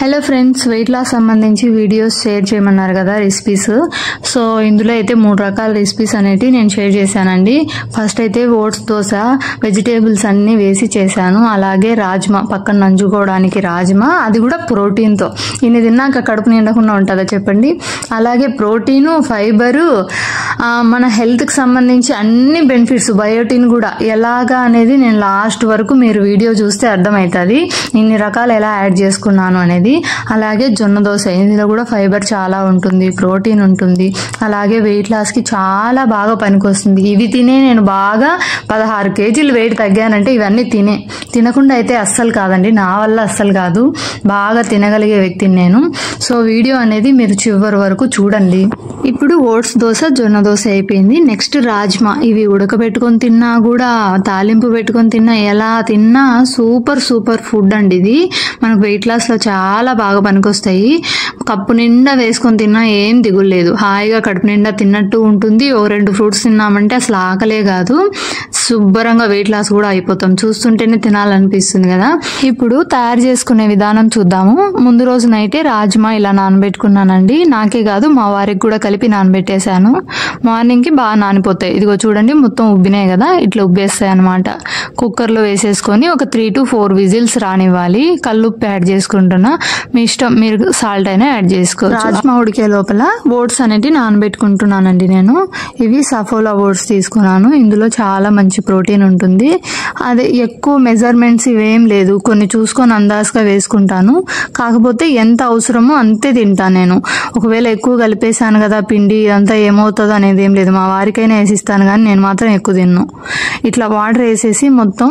Hello friends, weight loss సంబంధించి videos share చేయమన్నారు కదా రెసిపీస్. సో ఇందులో అయితే 3 రకాల రెసిపీస్ అనేవి నేను షేర్ చేశానండి. ఫస్ట్ అయితే ఓట్స్ దోశ, వెజిటేబుల్స్ అన్నీ వేసి చేశాను. అలాగే రాజ్మా, పక్కన నంజుకోవడానికి రాజ్మా, అది కూడా ప్రోటీన్తో. ఇన్ని తిన్నాక కడుపు నిండకుండా ఉంటుందా చెప్పండి. అలాగే ప్రోటీను, ఫైబరు, మన హెల్త్కి సంబంధించి అన్ని బెనిఫిట్స్, బయోటిన్ కూడా ఎలాగా అనేది నేను లాస్ట్ వరకు మీరు వీడియో చూస్తే అర్థమవుతుంది ఇన్ని రకాలు ఎలా యాడ్ చేసుకున్నాను అనేది. అలాగే జొన్న దోశ, ఇందులో కూడా ఫైబర్ చాలా ఉంటుంది, ప్రోటీన్ ఉంటుంది. అలాగే వెయిట్ లాస్కి చాలా బాగా పనికొస్తుంది. ఇవి తినే నేను బాగా 16 కేజీలు వెయిట్ తగ్గానంటే ఇవన్నీ తినకుండా అయితే అస్సలు కాదండి, నా వల్ల అస్సలు కాదు. బాగా తినగలిగే వ్యక్తిని నేను. సో వీడియో అనేది మీరు చివరి వరకు చూడండి. ఇప్పుడు ఓట్స్ దోశ, జొన్న దోశ అయిపోయింది. నెక్స్ట్ రాజ్మా. ఇవి ఉడకబెట్టుకొని తిన్నా కూడా, తాలింపు పెట్టుకొని తిన్నా, ఎలా తిన్నా సూపర్ ఫుడ్ అండి. ఇది మనకు వెయిట్ లాస్లో చాలా బాగా పనికొస్తాయి. కప్పు నిండా వేసుకొని తిన్నా ఏం దిగులేదు, హాయిగా కడుపు నిండా తిన్నట్టు ఉంటుంది. 2 ఫ్రూట్స్ తిన్నామంటే అసలు ఆకలే కాదు, శుభ్రంగా వెయిట్ లాస్ కూడా అయిపోతాం. చూస్తుంటేనే తినాలనిపిస్తుంది కదా. ఇప్పుడు తయారు చేసుకునే విధానం చూద్దాము. ముందు రోజు నైటే రాజ్మా ఇలా నానబెట్టుకున్నానండి. నాకే కాదు మా వారికి కూడా కలిపి నానబెట్టేశాను. మార్నింగ్కి బాగా నానిపోతాయి. ఇదిగో చూడండి, మొత్తం ఉబ్బినాయి కదా, ఇట్లా ఉబ్బేస్తాయి అనమాట. కుక్కర్లో వేసేసుకొని ఒక 3 to 4 విజిల్స్ రానివ్వాలి. కల్లుప్పు యాడ్ చేసుకుంటున్నా, మీ ఇష్టం, మీరు సాల్ట్ అయినా యాడ్ చేసుకోవచ్చు. రాజ్మా ఉడికే లోపల ఓట్స్ అనేవి నానబెట్టుకుంటున్నానండి నేను. ఇవి సఫోలా ఓట్స్ తీసుకున్నాను. ఇందులో చాలా మంచి ప్రోటీన్ ఉంటుంది. అదే ఎక్కువ మెజర్మెంట్స్ ఇవేం లేదు, కొన్ని చూసుకొని అందాజుగా వేసుకుంటాను. కాకపోతే ఎంత అవసరమో అంతే తింటాను నేను. ఒకవేళ ఎక్కువ కలిపేసాను కదా పిండి, ఇదంతా ఏమవుతుందో అనేది ఏం లేదు. మా వారికైనా వేసిస్తాను కానీ నేను మాత్రం ఎక్కువ తిన్ను. ఇట్లా వాటర్ వేసేసి మొత్తం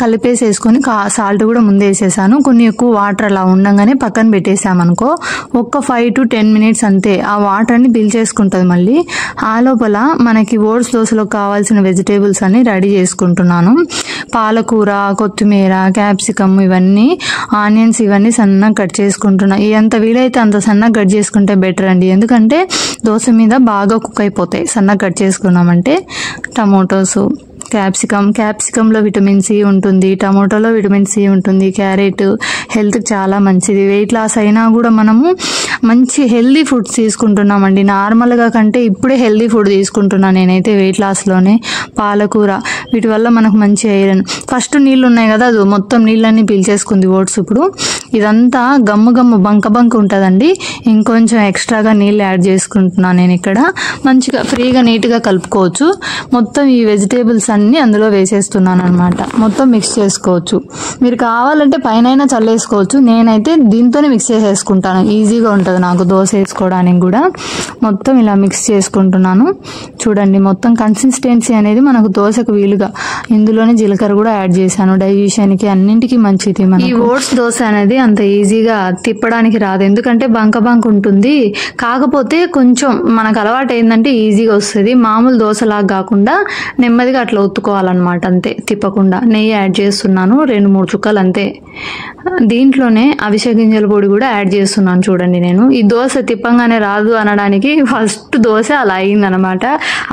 కలిపేసేసుకొని సాల్ట్ కూడా ముందే వేసేసాను. కొన్ని ఎక్కువ వాటర్ అలా ఉండగానే పక్కన పెట్టేసామనుకో, ఒక్క 5 to 10 మినిట్స్ అంతే. ఆ వాటర్ని పీల్చేసుకుంటుంది మళ్ళీ. ఆ లోపల మనకి ఓట్స్ దోశలో కావాల్సిన వెజిటేబుల్స్ అన్ని రెడీ చేసుకుంటున్నాను. పాలకూర, కొత్తిమీర, క్యాప్సికమ్, ఇవన్నీ, ఆనియన్స్, ఇవన్నీ సన్నగా కట్ చేసుకుంటున్నా. ఎంత వీలైతే అంత సన్నగా కట్ చేసుకుంటే బెటర్ అండి, ఎందుకంటే దోశ మీద బాగా కుక్ అయిపోతాయి సన్నగా కట్ చేసుకున్నామంటే. టమోటోస్, క్యాప్సికంలో విటమిన్ సి ఉంటుంది, టమోటోలో విటమిన్ సి ఉంటుంది. క్యారెట్ హెల్త్కి చాలా మంచిది. వెయిట్ లాస్ అయినా కూడా మనము మంచి హెల్దీ ఫుడ్స్ తీసుకుంటున్నామండి. నార్మల్గా కంటే ఇప్పుడే హెల్దీ ఫుడ్ తీసుకుంటున్నాను నేనైతే వెయిట్ లాస్లోనే. పాలకూర, వీటి వల్ల మనకు మంచి ఐరన్. ఫస్ట్ నీళ్ళు ఉన్నాయి కదా, అది మొత్తం నీళ్ళన్నీ పీల్చేసుకుంది ఓట్స్. ఇప్పుడు ఇదంతా గమ్ము బంక ఉంటుందండి. ఇంకొంచెం ఎక్స్ట్రాగా నీళ్ళు యాడ్ చేసుకుంటున్నాను నేను ఇక్కడ. మంచిగా ఫ్రీగా నీట్గా కలుపుకోవచ్చు. మొత్తం ఈ వెజిటేబుల్స్ అన్నీ అందులో వేసేస్తున్నాను అనమాట. మొత్తం మిక్స్ చేసుకోవచ్చు. మీరు కావాలంటే పైన చల్లేసుకోవచ్చు. నేనైతే దీంతోనే మిక్స్ చేసేసుకుంటాను, ఈజీగా ఉంటుంది నాకు దోశ వేసుకోవడానికి కూడా. మొత్తం ఇలా మిక్స్ చేసుకుంటున్నాను. చూడండి, మొత్తం కన్సిస్టెన్సీ అనేది మనకు దోశకు వీలుగా. ఇందులోనే జీలకర్ర కూడా యాడ్ చేశాను, డైజెషన్కి అన్నింటికి మంచిది. ఈ ఓట్స్ దోశ అనేది అంత ఈజీగా తిప్పడానికి రాదు, ఎందుకంటే బంక ఉంటుంది. కాకపోతే కొంచెం మనకు అలవాటు అయిందంటే ఈజీగా వస్తుంది. మామూలు దోశలాగా కాకుండా నెమ్మదిగా అట్లా ఒత్తుకోవాలన్నమాట, అంతే, తిప్పకుండా. నెయ్యి యాడ్ చేస్తున్నాను, 2-3 చుక్కలు అంతే. దీంట్లోనే అవిసె గింజల పొడి కూడా యాడ్ చేస్తున్నాను. చూడండి, నేను ఈ దోశ తిప్పంగానే రాదు అనడానికి ఫస్ట్ దోశ అలా అయిందనమాట.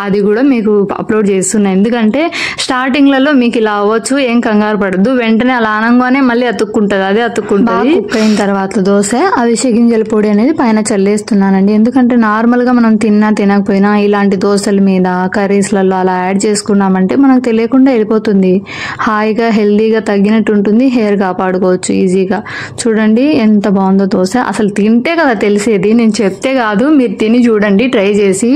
అది కూడా మీకు అప్లోడ్ చేస్తున్నాను, ఎందుకంటే స్టార్టింగ్లలో మీకు ఇలా అవ్వచ్చు, ఏం కంగారు పడద్దు. వెంటనే అలా అనగానే మళ్ళీ అతుక్కుంటుంది, అదే అతుక్కుంటుంది. కుక్ అయిన తర్వాత దోశ అవిసె గింజల పొడి అనేది పైన చల్లేస్తున్నానండి. ఎందుకంటే నార్మల్గా మనం తినకపోయినా ఇలాంటి దోశల మీద, కర్రీస్లలో అలా యాడ్ చేసుకున్నామంటే మనకు తెలియకుండా వెళ్ళిపోతుంది. హాయిగా హెల్దీగా తగ్గినట్టు ఉంటుంది, హెయిర్ కాపాడుకోవచ్చు ఈజీగా. చూడండి ఎంత బాగుందో దోశ. అసలు తింటే కదా తెలిసేది, నేను చెప్తే కాదు, మీరు తిని చూడండి, ట్రై చేసి.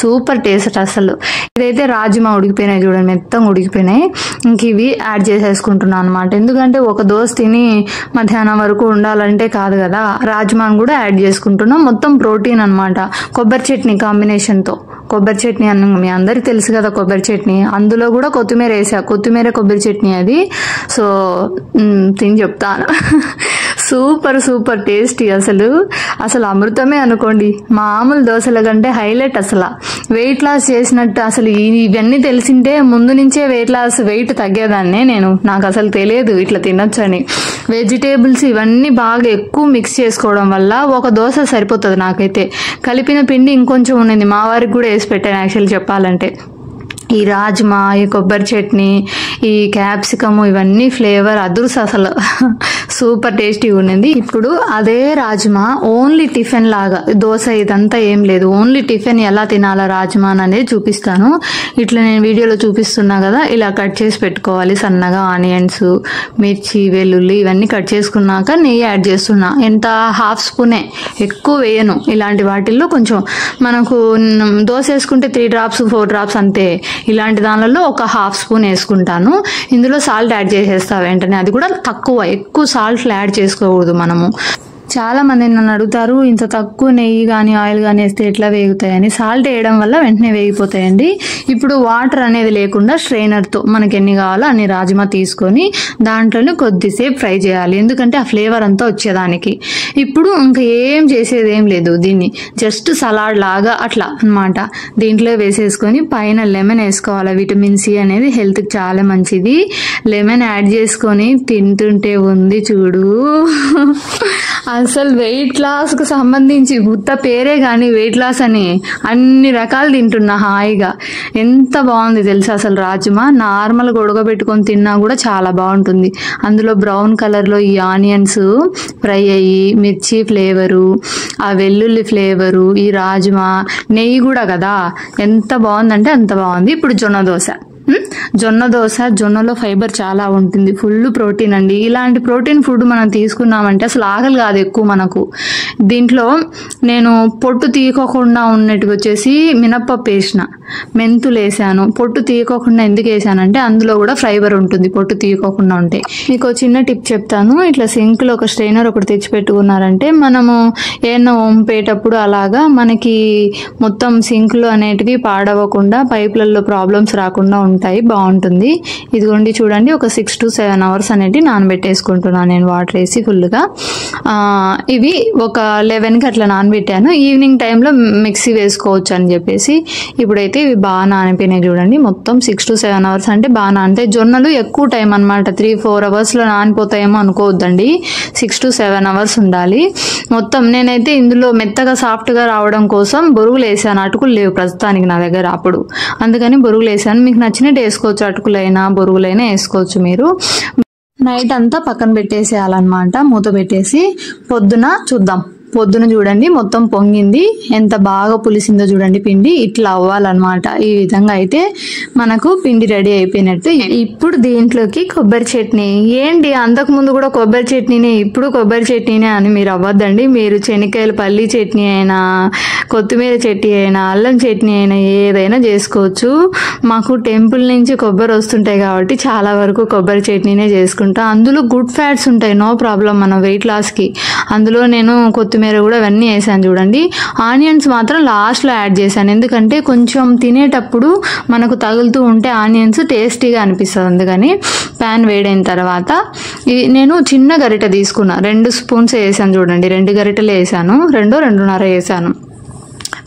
సూపర్ టేస్ట్ అసలు. ఇదైతే రాజ్మా ఉడికిపోయినాయి చూడండి, మెత్తగా ఉడికిపోయినాయి. ఇంక ఇవి యాడ్ చేసేసుకుంటున్నాను అనమాట. ఎందుకంటే ఒక దోశ తిని మధ్యాహ్నం వరకు ఉండాలంటే కాదు కదా. రాజ్మాను కూడా యాడ్ చేసుకుంటున్నాం. మొత్తం ప్రోటీన్ అనమాట. కొబ్బరి చట్నీ కాంబినేషన్తో. కొబ్బరి చట్నీ అన్న మీ అందరికి తెలుసు కదా, కొబ్బరి చట్నీ. అందులో కూడా కొత్తిమీర వేసా, కొత్తిమీర కొబ్బరి చట్నీ అది. సో తిని చెప్తాను. Super tasty. అసలు అమృతమే అనుకోండి. మామూలు దోశల కంటే హైలైట్. అసలు వెయిట్ లాస్ చేసినట్టు, అసలు ఇవన్నీ తెలిసింటే ముందు నుంచే వెయిట్ తగ్గేదాన్నే నేను. నాకు అసలు తెలియదు ఇట్లా తినొచ్చు అని. వెజిటేబుల్స్ ఇవన్నీ బాగా ఎక్కువ మిక్స్ చేసుకోవడం వల్ల ఒక దోశ సరిపోతుంది నాకైతే. కలిపిన పిండి ఇంకొంచెం ఉన్నది, మా వారికి కూడా వేసి పెట్టాను యాక్చువల్లీ చెప్పాలంటే. ఈ రాజ్మా, ఈ కొబ్బరి చట్నీ, ఈ క్యాప్సికమ్ ఇవన్నీ ఫ్లేవర్ అదుర్స్ అసలు సూపర్ టేస్టీగా ఉన్నది. ఇప్పుడు అదే రాజ్మా ఓన్లీ టిఫిన్ లాగా, దోశ ఇదంతా ఏం లేదు, ఓన్లీ టిఫిన్ ఎలా తినాలా రాజ్మా అనేది చూపిస్తాను. ఇట్లా నేను వీడియోలో చూపిస్తున్నా కదా, ఇలా కట్ చేసి పెట్టుకోవాలి సన్నగా. ఆనియన్స్, మిర్చి, వెల్లుల్లి ఇవన్నీ కట్ చేసుకున్నాక నెయ్యి యాడ్ చేస్తున్నా. ఎంత హాఫ్ స్పూనే, ఎక్కువ వేయను. ఇలాంటి వాటిల్లో కొంచెం మనకు దోశ వేసుకుంటే 3 drops 4 drops అంతే. ఇలాంటి దానిలో ఒక హాఫ్ స్పూన్ వేసుకుంటాను. ఇందులో సాల్ట్ యాడ్ చేసేస్తా వెంటనే, అది కూడా తక్కువ, ఎక్కువ సాల్ట్ యాడ్ చేసుకోకూడదు మనము. చాలా మంది నన్ను అడుగుతారు, ఇంత తక్కువ నెయ్యి కానీ ఆయిల్ కానీ వేస్తే ఎట్లా వేగుతాయని. సాల్ట్ వేయడం వల్ల వెంటనే వేగిపోతాయండి. ఇప్పుడు వాటర్ అనేది లేకుండా స్ట్రైనర్తో మనకి ఎన్ని కావాలో అన్ని రాజ్మా తీసుకొని దాంట్లోనే కొద్దిసేపు ఫ్రై చేయాలి, ఎందుకంటే ఆ ఫ్లేవర్ అంతా వచ్చేదానికి. ఇప్పుడు ఇంకా ఏం చేసేది ఏం లేదు, దీన్ని జస్ట్ సలాడ్ లాగా అట్లా అన్నమాట దీంట్లో వేసేసుకొని పైన లెమన్ వేసుకోవాలి. విటమిన్ సి అనేది హెల్త్కి చాలా మంచిది. లెమన్ యాడ్ చేసుకొని తింటుంటే ఉంది చూడు అసలు వెయిట్ లాస్కు సంబంధించి ఉత్త పేరే కానీ వెయిట్ లాస్ అని అన్ని రకాలు తింటున్నా హాయిగా. ఎంత బాగుంది తెలుసా అసలు రాజ్మా. నార్మల్గా ఉడకబెట్టుకొని తిన్నా కూడా చాలా బాగుంటుంది. అందులో బ్రౌన్ కలర్లో ఈ ఆనియన్స్ ఫ్రై అయ్యి, మిర్చి ఫ్లేవరు, ఆ వెల్లుల్లి ఫ్లేవరు, ఈ రాజ్మా, నెయ్యి కూడా కదా, ఎంత బాగుందంటే అంత బాగుంది. ఇప్పుడు జొన్న దోశ. జొన్న దోశ, జొన్నలో ఫైబర్ చాలా ఉంటుంది, ఫుల్ ప్రోటీన్ అండి. ఇలాంటి ప్రోటీన్ ఫుడ్ మనం తీసుకున్నామంటే అసలు ఆకలి కాదు ఎక్కువ మనకు. దీంట్లో నేను పొట్టు తీయకోకుండా ఉన్నట్టుగా వచ్చేసి మినప్పప్పు వేసిన, మెంతులు వేసాను. పొట్టు తీయకోకుండా ఎందుకు వేసానంటే అందులో కూడా ఫైబర్ ఉంటుంది పొట్టు తీయకోకుండా ఉంటే. మీకు చిన్న టిప్ చెప్తాను. ఇట్లా సింక్లో ఒక స్ట్రైనర్ ఒకటి తెచ్చి పెట్టుకున్నారంటే మనము ఏమన్నా వంపేటప్పుడు అలాగా మనకి మొత్తం సింక్లో అనేటివి పాడవకుండా, పైపులలో ప్రాబ్లమ్స్ రాకుండా ఉంటాయి, బాగుంటుంది. ఇదిగోండి చూడండి, ఒక 6 to 7 hours అనేవి నానబెట్టేసుకుంటున్నాను నేను వాటర్ వేసి ఫుల్గా. ఇవి ఒక 11కి అట్లా నానబెట్టాను. ఈవినింగ్ టైంలో మిక్సీ వేసుకోవచ్చు అని చెప్పేసి. ఇప్పుడైతే ఇవి బాగా నానిపోయినాయి చూడండి. మొత్తం 6 to 7 hours అంటే బాగా నానితాయి. జొన్నలు ఎక్కువ టైం అనమాట, 3-4 hours నానిపోతాయేమో అనుకోవద్దండి. 6 to 7 hours ఉండాలి. మొత్తం నేనైతే ఇందులో మెత్తగా సాఫ్ట్గా రావడం కోసం బొరుగులు వేసాను. అటుకులు లేవు ప్రస్తుతానికి నా దగ్గర అప్పుడు, అందుకని బొరుగులు వేసాను. మీకు నచ్చినట్టు వేసుకోవచ్చు, అటుకులైనా బొరుగులైనా వేసుకోవచ్చు మీరు. నైట్ అంతా పక్కన పెట్టేసేయాలన్నమాట, మూత పెట్టేసి. పొద్దున చూద్దాం. పొద్దున చూడండి మొత్తం పొంగింది, ఎంత బాగా పులిసిందో చూడండి పిండి. ఇట్లా అవ్వాలన్నమాట. ఈ విధంగా అయితే మనకు పిండి రెడీ అయిపోయినట్టు. ఇప్పుడు దీంట్లోకి కొబ్బరి చట్నీ. ఏంటి అంతకుముందు కూడా కొబ్బరి చట్నీనే, ఇప్పుడు కొబ్బరి చట్నీనే అని మీరు అవ్వద్దండి. మీరు శనక్కాయల పల్లి చట్నీ అయినా, కొత్తిమీర చట్నీ అయినా, అల్లం చట్నీ అయినా ఏదైనా చేసుకోవచ్చు. మాకు టెంపుల్ నుంచి కొబ్బరి వస్తుంటాయి కాబట్టి చాలా వరకు కొబ్బరి చట్నీనే చేసుకుంటాం. అందులో గుడ్ ఫ్యాట్స్ ఉంటాయి, నో ప్రాబ్లం మన వెయిట్ లాస్కి. అందులో నేను కొత్తిమీర కూడా ఇవన్నీ వేసాను చూడండి. ఆనియన్స్ మాత్రం లాస్ట్లో యాడ్ చేశాను, ఎందుకంటే కొంచెం తినేటప్పుడు మనకు తగులుతూ ఉంటే ఆనియన్స్ టేస్టీగా అనిపిస్తుంది. అందుకని ప్యాన్ వేడైన తర్వాత నేను చిన్న గరిట తీసుకున్నా, 2 spoons వేసాను చూడండి. 2 గరిటెలు వేసాను, 2-2.5 వేసాను.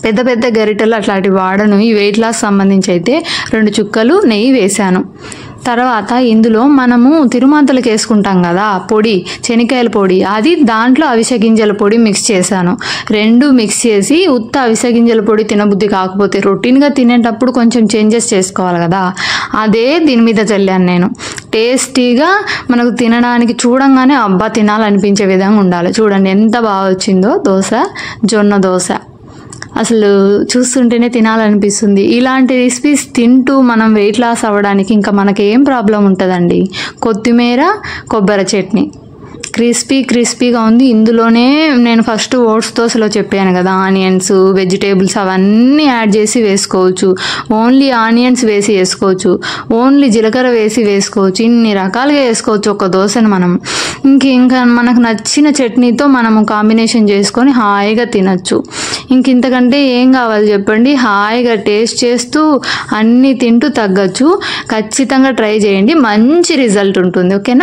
పెద్ద పెద్ద గరిటెలు అట్లాంటివి వాడను. ఈ వెయిట్ లాస్ సంబంధించి అయితే 2 చుక్కలు నెయ్యి వేసాను. తర్వాత ఇందులో మనము తిరుమాతలకు వేసుకుంటాం కదా పొడి, శనక్కాయల పొడి, అది దాంట్లో అవిసె గింజల పొడి మిక్స్ చేశాను. 2 మిక్స్ చేసి, ఉత్త అవిసె గింజల పొడి తినబుద్ధి కాకపోతే రొటీన్గా తినేటప్పుడు కొంచెం చేంజెస్ చేసుకోవాలి కదా, అదే దీని మీద చల్లాను నేను. టేస్టీగా మనకు తినడానికి చూడంగానే అబ్బా తినాలనిపించే విధంగా ఉండాలి. చూడండి ఎంత బాగా వచ్చిందో దోశ, జొన్న దోశ. అసలు చూస్తుంటేనే తినాలనిపిస్తుంది. ఇలాంటి రెసిపీస్ తింటూ మనం వెయిట్ లాస్ అవ్వడానికి ఇంకా మనకి ఏం ప్రాబ్లం ఉంటుందండి. కొత్తిమీర, కొబ్బరి చట్నీ క్రిస్పీగా ఉంది. ఇందులోనే నేను ఫస్ట్ ఓట్స్ దోశలో చెప్పాను కదా, ఆనియన్స్, వెజిటేబుల్స్ అవన్నీ యాడ్ చేసి వేసుకోవచ్చు. ఓన్లీ ఆనియన్స్ వేసి వేసుకోవచ్చు, ఓన్లీ జీలకర్ర వేసి వేసుకోవచ్చు. ఇన్ని రకాలుగా వేసుకోవచ్చు ఒక దోశను మనం. ఇంకా మనకు నచ్చిన చట్నీతో మనము కాంబినేషన్ చేసుకొని హాయిగా తినచ్చు. ఇంతకంటే ఏం కావాలి చెప్పండి. హాయిగా టేస్ట్ చేస్తూ అన్నీ తింటూ తగ్గచ్చు. ఖచ్చితంగా ట్రై చేయండి, మంచి రిజల్ట్ ఉంటుంది. ఓకేనా?